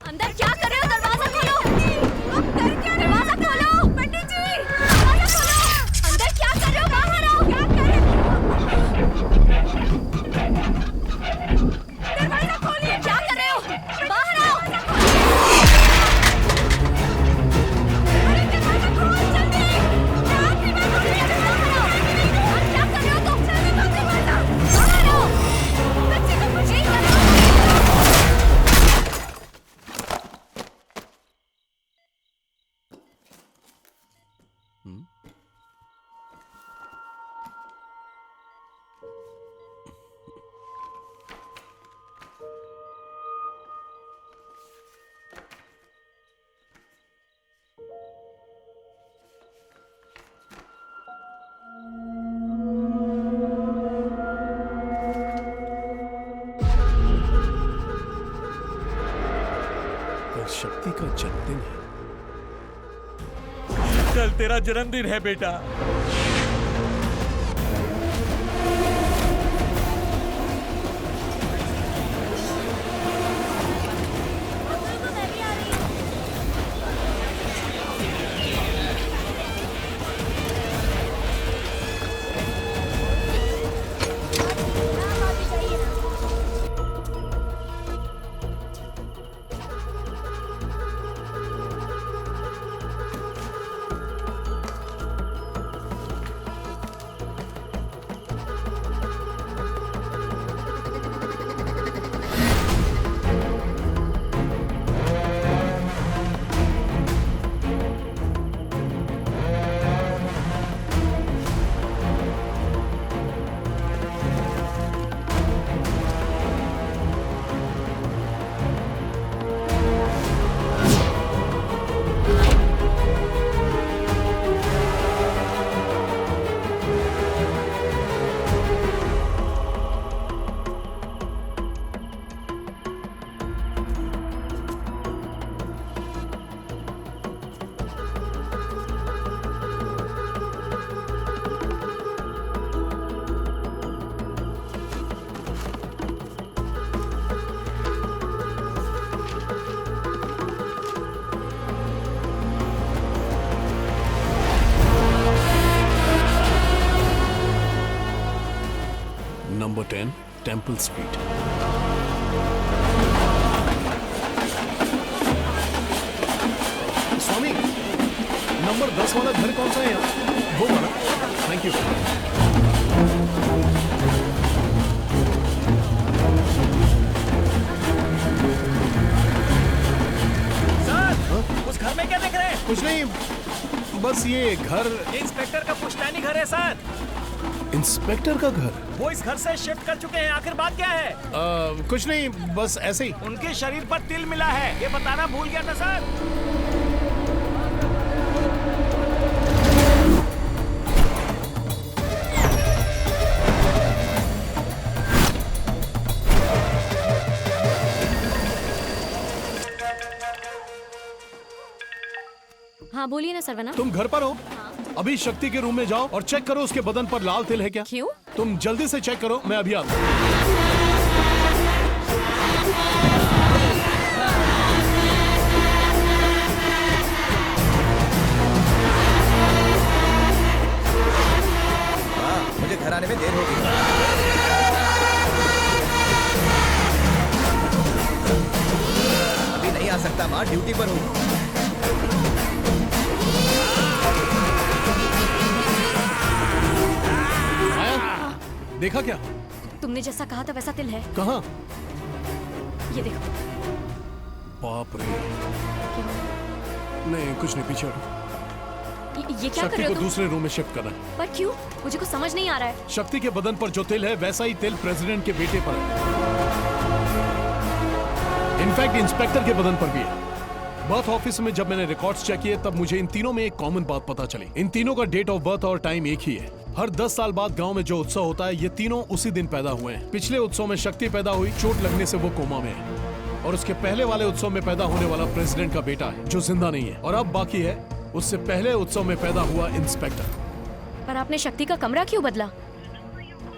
अंदर क्या कर रहे हो? दरवाजा खोलो। दरवाजा खोलो पंडित जी, दरवाजा खोलो। अंदर क्या कर रहे हो? बाहर आओ। क्या कर रहे हो? दरवाजा खोलिए। क्या कर रहे हो? बाहर आओ। अरे दरवाजा खोल जल्दी। आप भी मत खोलिए, बाहर आओ। क्या कर रहे हो तुम? जल्दी मत दरवाजा बाहर आओ। बच्चे को कुछ नहीं करना। शक्ति का जन्मदिन है। कल तेरा जन्मदिन है बेटा। Number 10 temple street. Swami, number 10 वाला घर कौन सा है यहाँ? वो वाला। Thank you. सर, उस घर में क्या देख रहे हैं? कुछ नहीं, बस ये घर। ये इंस्पेक्टर का पुश्तैनी घर है सर। इंस्पेक्टर का घर? वो इस घर से शिफ्ट कर चुके हैं। आखिर बात क्या है? कुछ नहीं, बस ऐसे ही। उनके शरीर पर तिल मिला है, ये बताना भूल गया था सर। हाँ बोलिए ना सरवना। तुम घर पर हो? अभी शक्ति के रूम में जाओ और चेक करो उसके बदन पर लाल तिल है क्या। क्यों? तुम जल्दी से चेक करो, मैं अभी आता हूँ। मुझे घर आने में देर होगी। अभी नहीं आ सकता माँ, ड्यूटी पर हूँ। देखा क्या? तुमने जैसा कहा था वैसा तिल है। कहाँ? ये देखो। बाप रे। नहीं, कुछ नहीं, पीछे हटो। ये क्या कर शक्ति रहे को हो तुम? दूसरे रूम में शिफ्ट करना है। पर क्यों? मुझे कुछ समझ नहीं आ रहा है। शक्ति के बदन पर जो तिल है वैसा ही तिल प्रेसिडेंट के बेटे पर है। इनफैक्ट इंस्पेक्टर के बदन पर भी है। बर्थ ऑफिस में जब मैंने रिकॉर्ड्स चेक किए तब मुझे इन तीनों में एक कॉमन बात पता चली। इन तीनों का डेट ऑफ बर्थ और टाइम एक ही है। हर 10 साल बाद गांव में जो उत्सव होता है, ये तीनों उसी दिन पैदा हुए हैं। पिछले उत्सव में शक्ति पैदा हुई, चोट लगने से वो कोमा में है। और उसके पहले वाले उत्सव में पैदा होने वाला प्रेसिडेंट का बेटा है जो जिंदा नहीं है। और अब बाकी है उससे पहले उत्सव में पैदा हुआ इंस्पेक्टर। पर आपने शक्ति का कमरा क्यों बदला?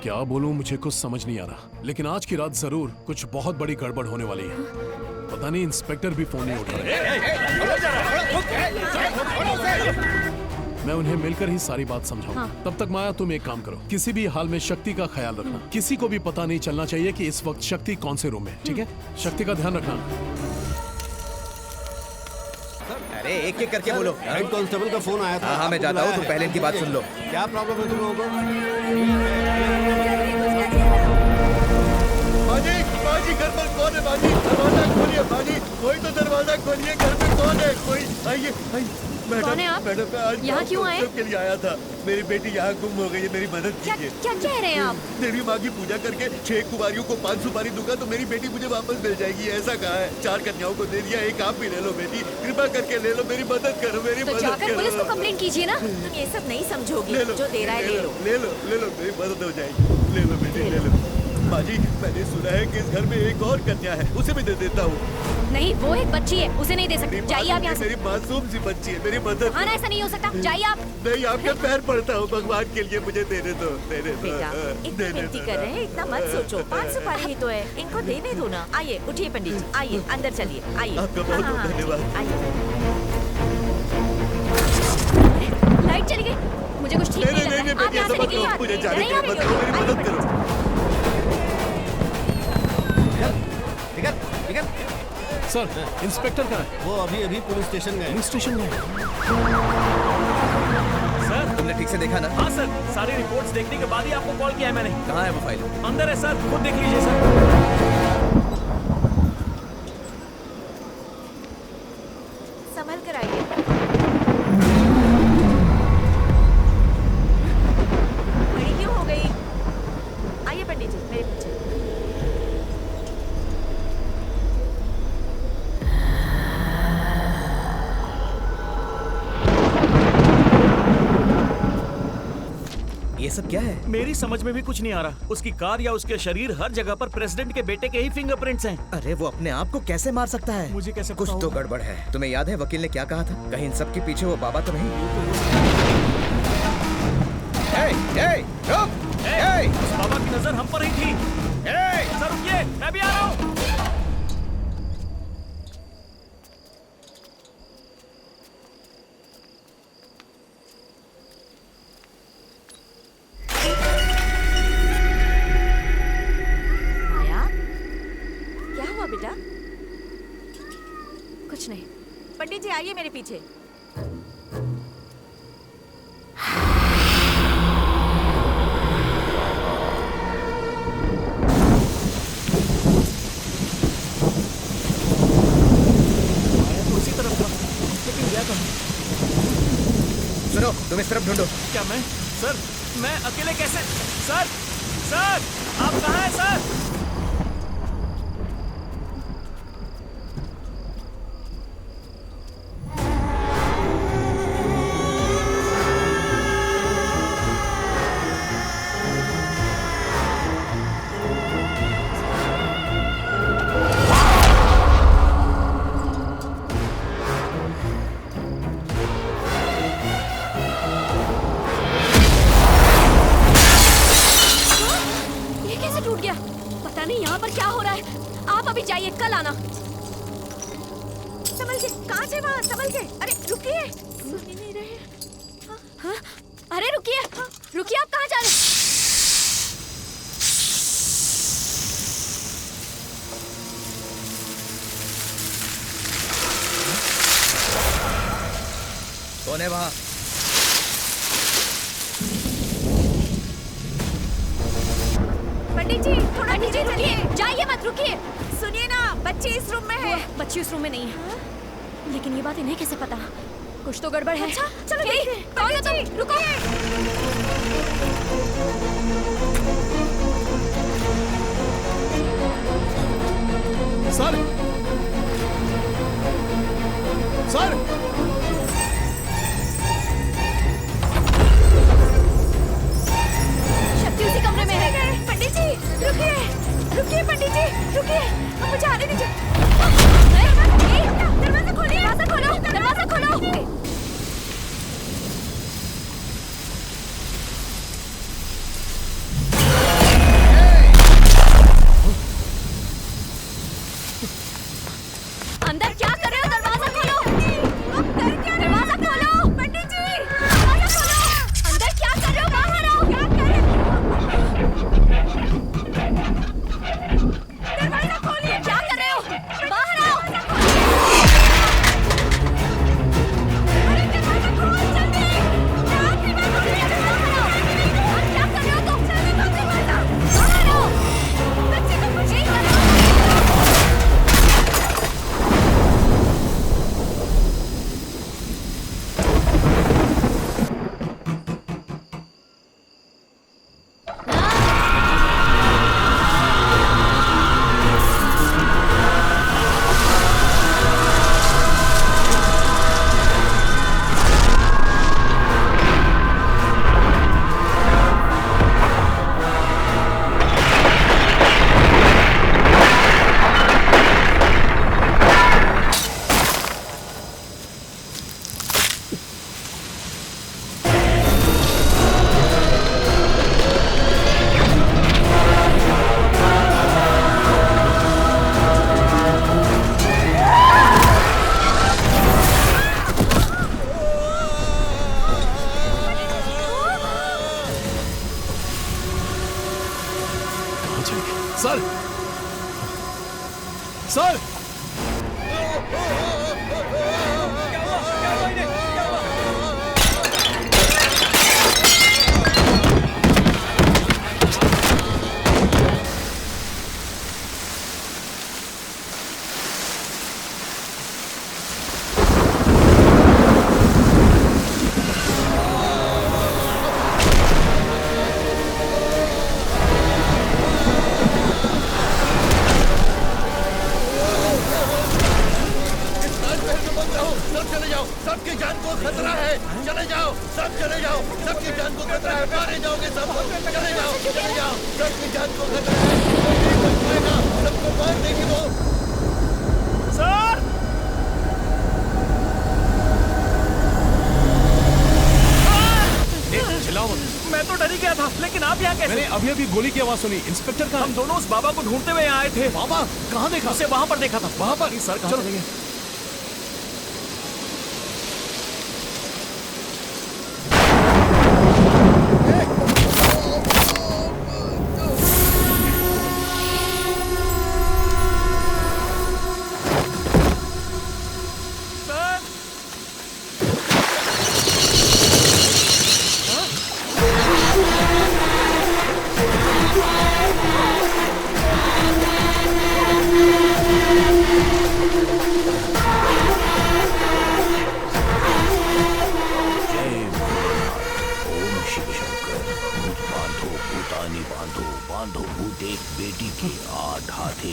क्या बोलूं, मुझे कुछ समझ नहीं आ रहा। लेकिन आज की रात जरूर कुछ बहुत बड़ी गड़बड़ होने वाली है। पता नहीं इंस्पेक्टर भी फोन नहीं उठा रहे। मैं उन्हें मिलकर ही सारी बात समझाऊंगा। तब तक माया तुम एक काम करो, किसी भी हाल में शक्ति का ख्याल रखना। किसी को भी पता नहीं चलना चाहिए कि इस वक्त शक्ति कौन से रूम में है, ठीक है? शक्ति का ध्यान रखना। अरे एक एक करके बोलो। हेड कांस्टेबल का फोन आया था। हाँ मैं जाता हूँ, तुम पहले इनकी बात सुन लो। क्या प्रॉब्लम है तुम लोगों को? बाजी, बाजी घर पर कौन है? बाजी दरवाजा खोलिए, बाजी कोई तो दरवाजा खोलिए, घर में कौन है? कोई आइए, आइए। कौन है आप? मैडम मैं आज यहाँ क्यों आए? के लिए आया था। मेरी बेटी यहाँ गुम हो गई है, मेरी मदद क्या कीजिए। क्या कह रहे हैं आप? देवी माँ की पूजा करके 6 कुमारियों को 5 सुपारी दूंगा तो मेरी बेटी मुझे वापस मिल जाएगी, ऐसा कहा है। 4 कन्याओं को दे दिया, एक आप भी ले लो बेटी, कृपा करके ले लो, मेरी मदद करो, मेरी तो मदद जाकर पुलिस को करो। कंप्लेंट कीजिए ना। तुम ये सब नहीं समझोगी, ले लो, जो दे रहा है ले लो। ले लो, ले लो, मेरी मदद हो जाएगी। ले लो बेटी, ले लो। बाजी मैंने सुना है कि इस घर में एक और कन्या है, उसे भी दे देता हूँ। नहीं, वो एक बच्ची है, उसे नहीं दे सकते। जाइए आप यहाँ से। मेरी मासूम सी बच्ची है, मेरी मदद। हाँ ना, ऐसा नहीं हो सकता। जाइए आप। नहीं, आपके पैर पड़ता हूँ, भगवान के लिए मुझे देने दो, देने दो। बेटा इतना विनती कर रहे हैं, इतना मत सोचो। 5 सुपारी ही तो है, इनको देने दो ना। आइए उठिए पंडित जी, आइए अंदर चलिए, आइए। आपका बहुत हाँ, हाँ, धन्यवाद। आइए। लाइट चली गई, मुझे कुछ ठीक नहीं नहीं नहीं लग नहीं रहा। आप बेटी, यहाँ ऐसा से मत निकलिए। करो, मुझे जाने नहीं, के आप मत करो, मेरी मदद करो। सर, इंस्पेक्टर कहाँ है? वो अभी अभी पुलिस स्टेशन गए। पुलिस स्टेशन में है। सर। तुमने ठीक से देखा ना? हाँ सर, सारी रिपोर्ट्स देखने के बाद ही आपको कॉल किया है मैंने। कहाँ है वो फाइल? अंदर है सर, खुद देख लीजिए सर। संभल कर आइए। बड़ी क्यों हो गई? आइए पंडित जी, मेरे पीछे। ये सब क्या है? मेरी समझ में भी कुछ नहीं आ रहा। उसकी कार या उसके शरीर, हर जगह पर प्रेसिडेंट के बेटे के ही फिंगरप्रिंट्स हैं। अरे वो अपने आप को कैसे मार सकता है? मुझे कैसे कुछ पता तो होगा? गड़बड़ है। तुम्हें याद है वकील ने क्या कहा था? कहीं इन सब के पीछे वो बाबा तो नहीं? चुप! उस बाबा की नजर हम पर ही थी। सर रुकिए, मैं भी आ रहा हूँ। माया, क्या हुआ बेटा? कुछ नहीं। पंडित जी आइए मेरे पीछे। उसी तरफ था, लेकिन गया कहाँ? सुनो, तुम इस तरफ ढूंढो। क्या मैं? सर, मैं अकेले कैसे? सर, सर, आप कहाँ हैं सर? ये कैसे टूट गया? पता नहीं यहाँ पर क्या हो रहा है। आप अभी जाइए, कल आना। संभल के, कहाँ से वहाँ? संभल के। अरे रुकिए, सुन ही नहीं रहे। हाँ? अरे रुकिए, रुकिए, आप कहाँ जा रहे हैं? कौन है वहाँ? पंडित जी थोड़ा नीचे रुकिए, चलिए। जाइए मत, रुकिए। सुनिए ना, बच्ची इस रूम में है। बच्ची उस रूम में नहीं है। लेकिन ये बात इन्हें कैसे पता? कुछ तो गड़बड़ है। अच्छा, चलो हे, देखते हैं। कौन है तुम? रुको। सर, सर, शक्ति उसी कमरे में है। पंडित जी रुकिए, रुकिए पंडित जी, रुकिए। अब मुझे आने दीजिए। दरवाजा खोलिए, दरवाजा खोलो, दरवाजा खोलो। सर सब चले जाओ, सबकी जान को खतरा है। चले जाओ, सब चले जाओ, सबकी जान को खतरा है। मारे जाओगे सब। चले जाओ, चले जाओ, सबकी जान को खतरा है। कोई नहीं बच पाएगा, सबको मार देंगे वो। सर चिल्लाओ मत। मैं तो डर ही गया था, लेकिन आप यहाँ कैसे? मैंने अभी अभी गोली की आवाज सुनी। इंस्पेक्टर कहाँ हम है? दोनों उस बाबा को ढूंढते हुए यहाँ आए थे। बाबा कहाँ देखा? उसे वहाँ पर देखा था। वहाँ पर सर कहाँ चलो। चलेंगे?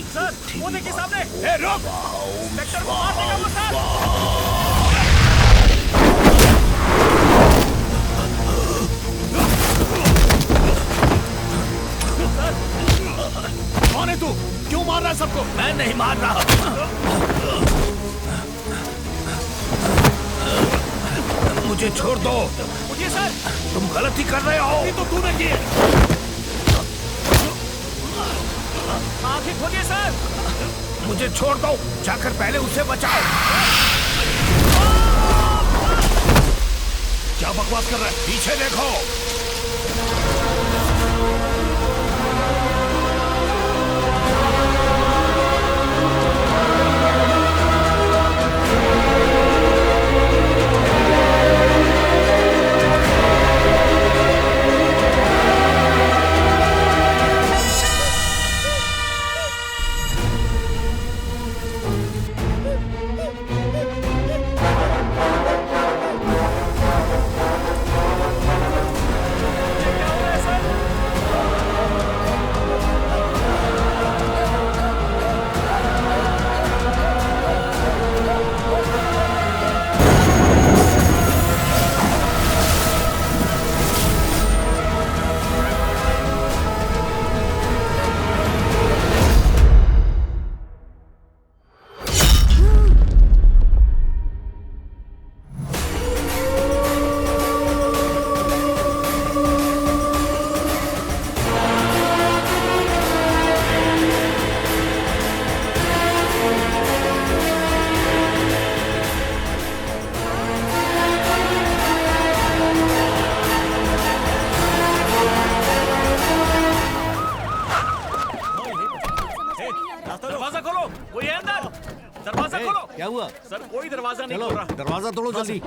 सर, वो देखिए सामने। ए, रुक! इंस्पेक्टर को मार देगा वो सर। कौन है तू? क्यों मार रहा है सबको? मैं नहीं मार रहा। मुझे छोड़ दो। उठिए सर। तुम गलती कर रहे हो। ये तो तूने की है। आंखें खोलिए सर। मुझे छोड़ दो, जाकर पहले उसे बचाओ। क्या बकवास कर रहा है? पीछे देखो। दरवाजा खोलो। कोई है अंदर? दरवाजा खोलो। क्या हुआ? सर कोई दरवाजा नहीं चलो खोल रहा। दरवाजा तोड़ो जल्दी।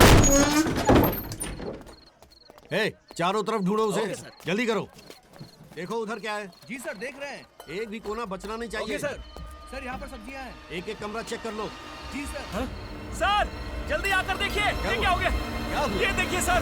ए, चारों तरफ ढूंढो उसे। जल्दी करो। देखो उधर क्या है। जी सर, देख रहे हैं। एक भी कोना बचना नहीं चाहिए। Okay sir. सर यहाँ पर सब्जियां हैं। एक एक कमरा चेक कर लो। जी सर। सर जल्दी आकर देखिए। ये क्या हो गया? क्या हुआ? ये देखिए सर।